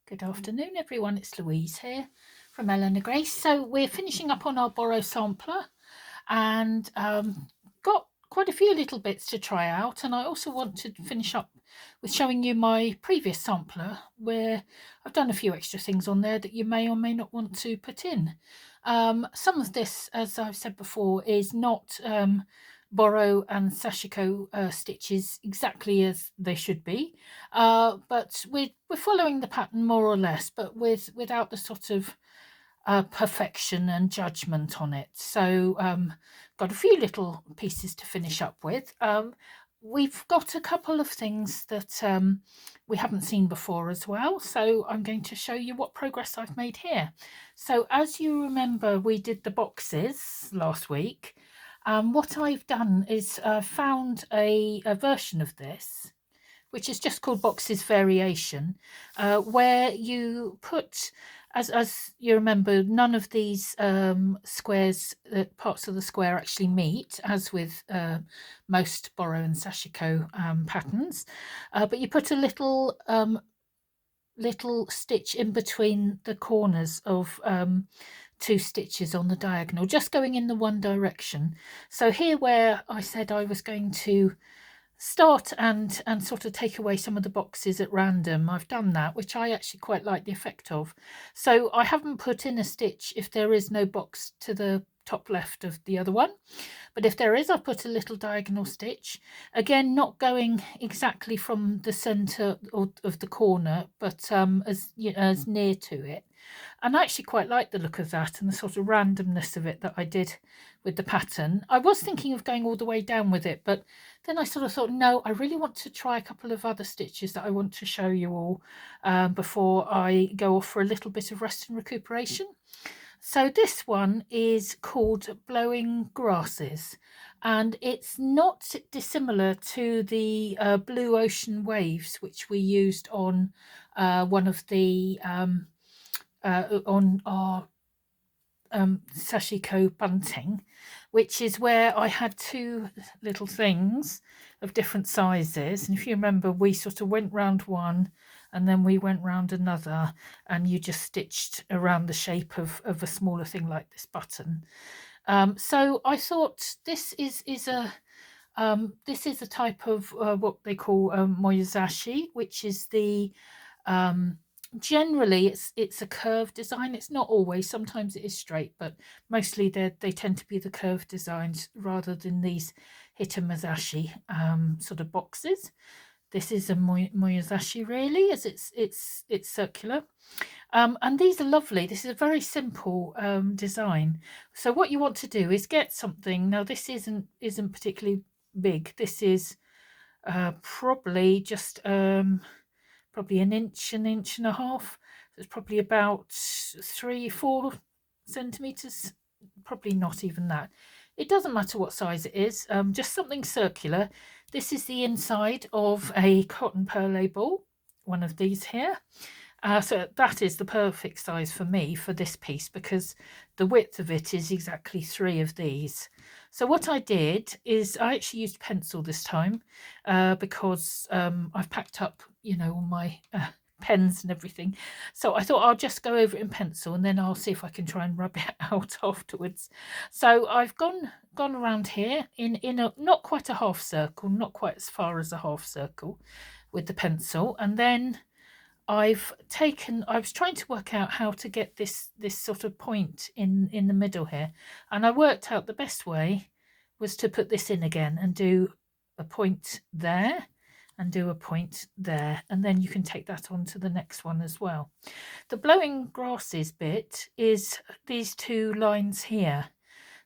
Good afternoon, everyone. It's Louise here from Eleanor Grace. So we're finishing up on our Boro sampler and got quite a few little bits to try out. And I also want to finish up with showing you my previous sampler where I've done a few extra things on there that you may or may not want to put in. Some of this, as I've said before, is not Boro and Sashiko stitches exactly as they should be, but we're following the pattern more or less, but without the sort of perfection and judgment on it. So got a few little pieces to finish up with. We've got a couple of things that we haven't seen before as well, so I'm going to show you what progress I've made here. So as you remember, we did the boxes last week. What I've done is found a version of this, which is just called Boxes Variation, where you put, as you remember, none of these squares, parts of the square actually meet, as with most Boro and Sashiko patterns, but you put a little stitch in between the corners of two stitches on the diagonal, just going in the one direction. So here, where I said I was going to start and sort of take away some of the boxes at random, I've done that, which I actually quite like the effect of. So I haven't put in a stitch if there is no box to the top left of the other one, but if there is, I'll put a little diagonal stitch, again not going exactly from the center of the corner, but as as near to it. And I actually quite like the look of that and the sort of randomness of it that I did with the pattern. I was thinking of going all the way down with it, but then I sort of thought, no, I really want to try a couple of other stitches that I want to show you all before I go off for a little bit of rest and recuperation. So this one is called Blowing Grasses, and it's not dissimilar to the Blue Ocean Waves, which we used on one of the on our Sashiko bunting, which is where I had two little things of different sizes. And if you remember, we sort of went round one and then we went round another, and you just stitched around the shape of a smaller thing like this button. So I thought this is a type of what they call moyazashi, which is the generally it's a curved design. It's not always, sometimes it is straight, but mostly they tend to be the curved designs rather than these hitamazashi sort of boxes. This is a moyazashi really, as it's circular, and these are lovely. This is a very simple design. So what you want to do is get something. Now this isn't particularly big. This is probably just probably an inch and a half. So it's probably about 3-4 centimeters, probably not even that. It doesn't matter what size it is, just something circular. This is the inside of a cotton perle ball, one of these here. So that is the perfect size for me for this piece, because the width of it is exactly 3 of these. So what I did is I actually used pencil this time, because I've packed up, all my pens and everything. So I thought I'll just go over it in pencil, and then I'll see if I can try and rub it out afterwards. So I've gone around here in a not quite a half circle, not quite as far as a half circle with the pencil, and then I was trying to work out how to get this sort of point in the middle here, and I worked out the best way was to put this in again and do a point there and do a point there, and then you can take that on to the next one as well. The blowing grasses bit is these 2 lines here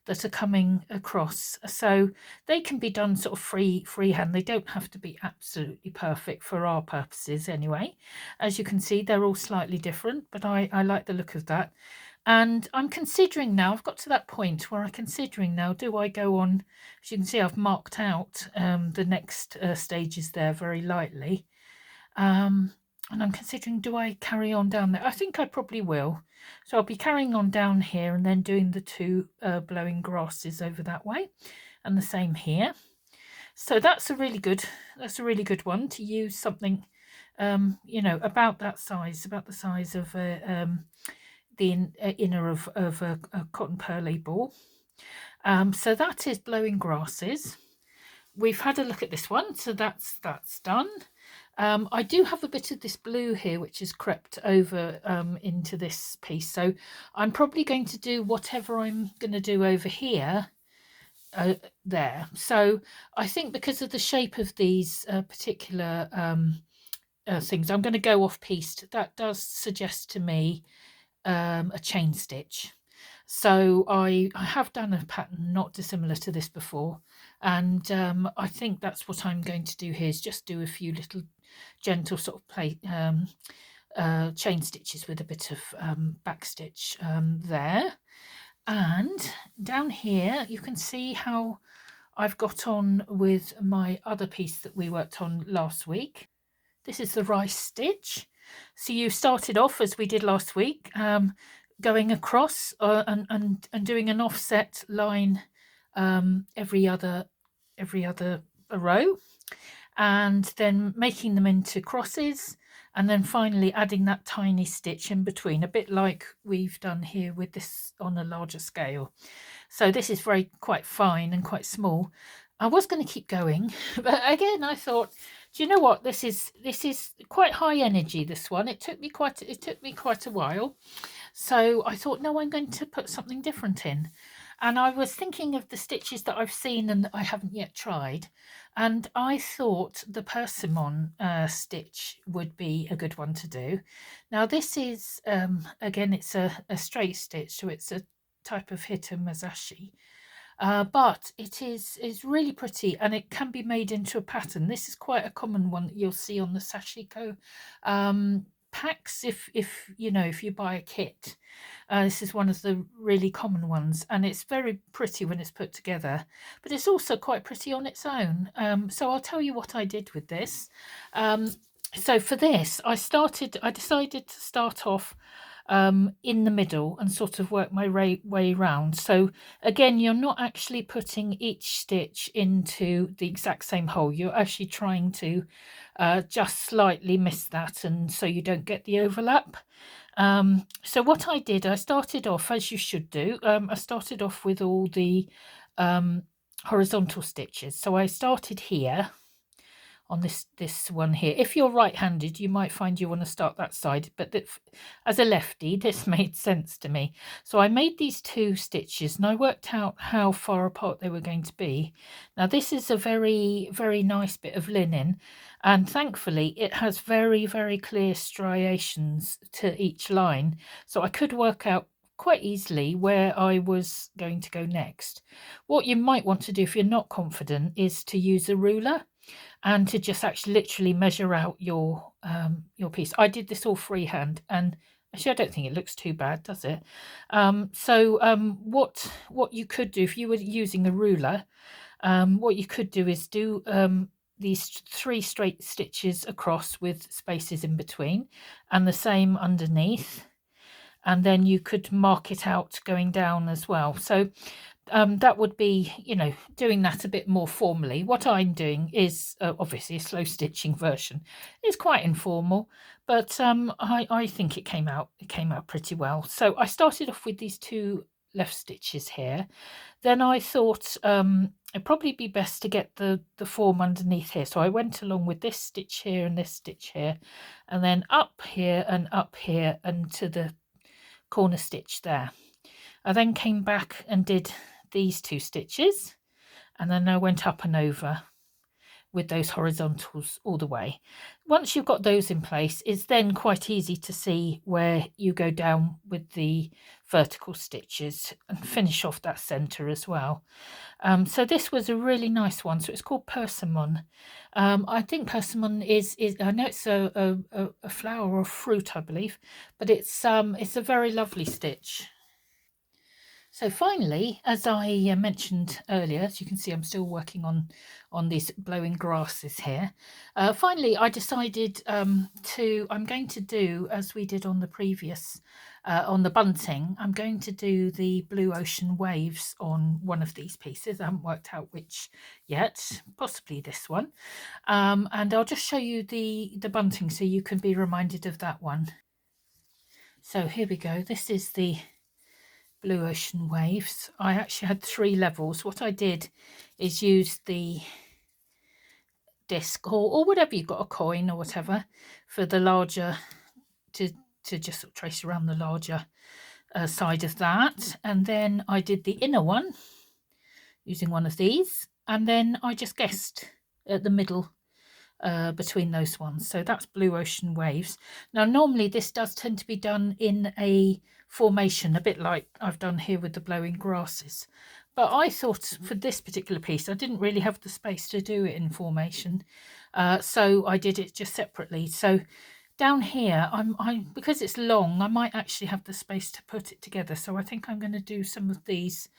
that are coming across, so they can be done sort of freehand. They don't have to be absolutely perfect for our purposes anyway. As you can see, they're all slightly different, but I like the look of that. And I'm considering now, I've got to that point where I'm considering now, do I go on? As you can see, I've marked out the next stages there very lightly, and I'm considering, do I carry on down there? I think I probably will. So I'll be carrying on down here and then doing the 2 blowing grasses over that way, and the same here. So that's a really good one to use something you know, about that size, about the size of the inner of a cotton pearly ball. So that is Blowing Grasses. We've had a look at this one, so that's done. I do have a bit of this blue here which has crept over into this piece, so I'm probably going to do whatever I'm going to do over here there. So I think because of the shape of these particular things, I'm going to go off pieced. That does suggest to me a chain stitch. So I have done a pattern not dissimilar to this before, and I think that's what I'm going to do here, is just do a few little gentle sort of chain stitches with a bit of back stitch there. And down here you can see how I've got on with my other piece that we worked on last week. This is the rice stitch. So you started off, as we did last week, going across and doing an offset line every other row, and then making them into crosses, and then finally adding that tiny stitch in between, a bit like we've done here with this on a larger scale. So this is quite fine and quite small. I was going to keep going, but again I thought, do you know what, this is quite high energy, this one. It took me quite a while, so I thought, no, I'm going to put something different in. And I was thinking of the stitches that I've seen and that I haven't yet tried, and I thought the persimmon stitch would be a good one to do. Now this is again, it's a straight stitch, so it's a type of hitamazashi. But it is really pretty, and it can be made into a pattern. This is quite a common one that you'll see on the Sashiko packs, if you know, if you buy a kit. This is one of the really common ones, and it's very pretty when it's put together, but it's also quite pretty on its own. So I'll tell you what I did with this. So for this, I decided to start off in the middle and sort of work my way round. So again, you're not actually putting each stitch into the exact same hole. You're actually trying to just slightly miss that, and so you don't get the overlap. So what I did, I started off, as you should do, I started off with all the horizontal stitches. So I started here on this one here. If you're right-handed, you might find you want to start that side, but as a lefty, this made sense to me. So I made these 2 stitches, and I worked out how far apart they were going to be. Now this is a very, very nice bit of linen, and thankfully it has very, very clear striations to each line, so I could work out quite easily where I was going to go next. What you might want to do if you're not confident is to use a ruler and to just actually literally measure out your piece. I did this all freehand, and actually I don't think it looks too bad, does it? What you could do if you were using a ruler, what you could do is do these 3 straight stitches across with spaces in between, and the same underneath, and then you could mark it out going down as well. So that would be, you know, doing that a bit more formally. What I'm doing is obviously a slow stitching version. It's quite informal, but I think it came out pretty well. So I started off with these 2 left stitches here. Then I thought it'd probably be best to get the form underneath here. So I went along with this stitch here and this stitch here, and then up here and to the corner stitch there. I then came back and did these 2 stitches, and then I went up and over with those horizontals all the way. Once you've got those in place, it's then quite easy to see where you go down with the vertical stitches and finish off that center as well. So this was a really nice one. So it's called persimmon. I think persimmon is I know it's a flower or fruit, I believe, but it's a very lovely stitch. So finally, as I mentioned earlier, as you can see, I'm still working on these blowing grasses here. Finally, I decided I'm going to do, as we did on the previous, on the bunting, I'm going to do the blue ocean waves on one of these pieces. I haven't worked out which yet, possibly this one. And I'll just show you the bunting so you can be reminded of that one. So here we go. This is the blue ocean waves. I actually had 3 levels. What I did is use the disc or whatever you've got, a coin or whatever, for the larger, to just sort of trace around the larger side of that. And then I did the inner one using one of these, and then I just guessed at the middle between those ones. So that's blue ocean waves. Now normally this does tend to be done in a formation, a bit like I've done here with the blowing grasses, but I thought for this particular piece I didn't really have the space to do it in formation, so I did it just separately. So down here, because it's long, I might actually have the space to put it together, so I think I'm going to do some of these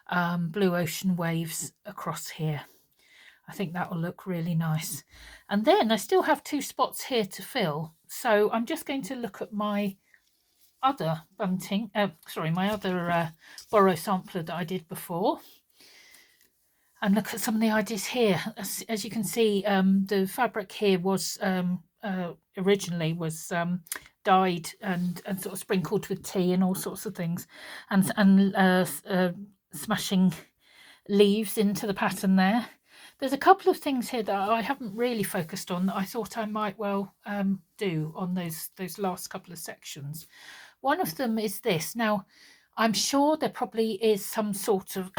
blue ocean waves across here. I think that will look really nice. And then I still have 2 spots here to fill. So I'm just going to look at my other bunting, my other Boro sampler that I did before, and look at some of the ideas here. As you can see, the fabric here was originally was dyed and sort of sprinkled with tea and all sorts of things, and smashing leaves into the pattern there. There's a couple of things here that I haven't really focused on that I thought I might well do on those last couple of sections. One of them is this. Now, I'm sure there probably is some sort of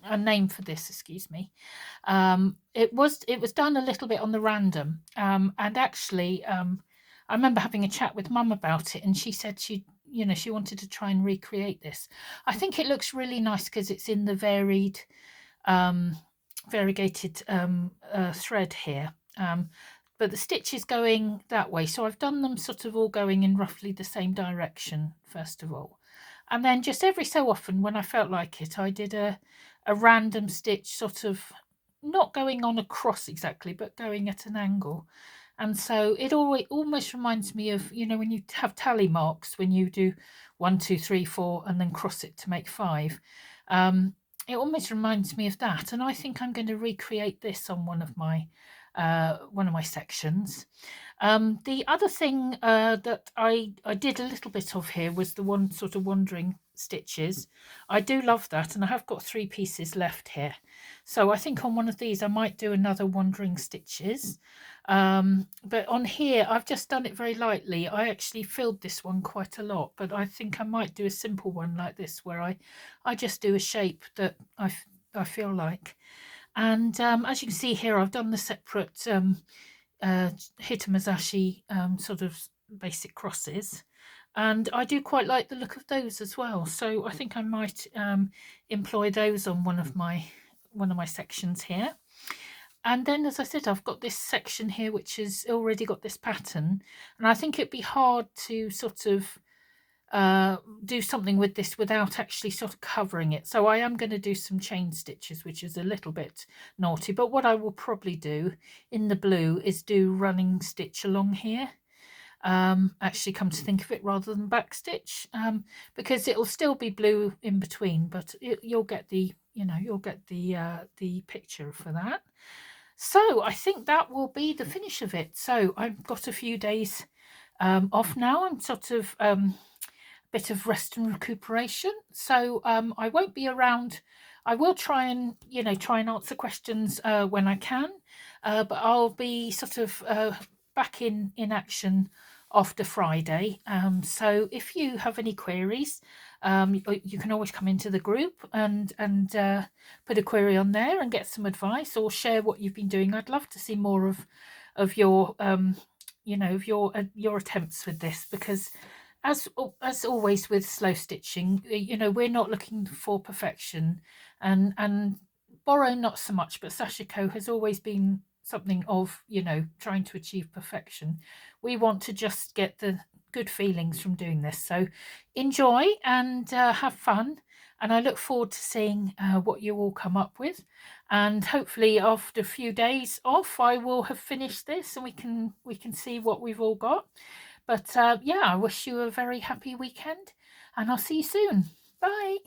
a name for this, excuse me. It was done a little bit on the random, and actually I remember having a chat with Mum about it, and she said she wanted to try and recreate this. I think it looks really nice because it's in the variegated thread here, but the stitch is going that way, so I've done them sort of all going in roughly the same direction first of all, and then just every so often when I felt like it, I did a random stitch, sort of not going on across exactly but going at an angle. And so it almost reminds me of, when you have tally marks, when you do 1 2 3 4 and then cross it to make 5. It almost reminds me of that, and I think I'm going to recreate this on one of my sections. The other thing that I did a little bit of here was the one sort of wandering stitches. I do love that, and I have got 3 pieces left here, so I think on one of these I might do another wandering stitches. But on here I've just done it very lightly. I actually filled this one quite a lot, but I think I might do a simple one like this where I just do a shape that I feel like. And as you can see here, I've done the separate hitamazashi sort of basic crosses, and I do quite like the look of those as well, so I think I might employ those on one of my sections here. And then, as I said, I've got this section here which has already got this pattern, and I think it'd be hard to sort of do something with this without actually sort of covering it. So I am going to do some chain stitches, which is a little bit naughty, but what I will probably do in the blue is do running stitch along here. Actually, come to think of it, rather than back stitch, because it'll still be blue in between, but you'll get the picture for that. So I think that will be the finish of it. So I've got a few days off now. I'm sort of bit of rest and recuperation, so I won't be around. I will try and answer questions when I can, but I'll be sort of back in action after Friday. So if you have any queries, you can always come into the group and put a query on there and get some advice, or share what you've been doing. I'd love to see more of your your attempts with this, because as always with slow stitching, we're not looking for perfection, and Boro not so much, but Sashiko has always been something of trying to achieve perfection. We want to just get the good feelings from doing this, so enjoy and have fun, and I look forward to seeing what you all come up with, and hopefully after a few days off I will have finished this and we can see what we've all got. But yeah, I wish you a very happy weekend, and I'll see you soon. Bye.